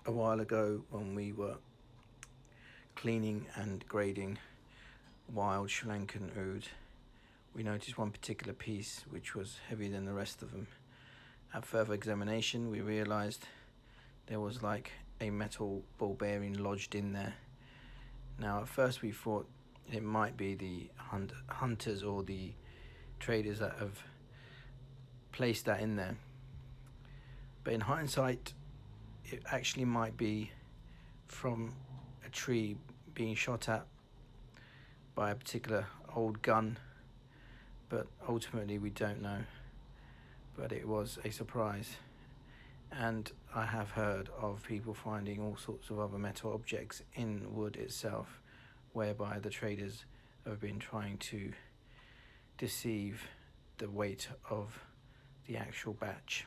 A while ago, when we were cleaning and grading wild Sri Lankan oud, we noticed one particular piece which was heavier than the rest of them. At further examination, we realized there was like a metal ball bearing lodged in there. Now, at first we thought it might be the hunters or the traders that have placed that in there, but in hindsight it actually might be from a tree being shot at by a particular old gun, but ultimately we don't know. But it was a surprise, and I have heard of people finding all sorts of other metal objects in wood itself, whereby the traders have been trying to deceive the weight of the actual batch.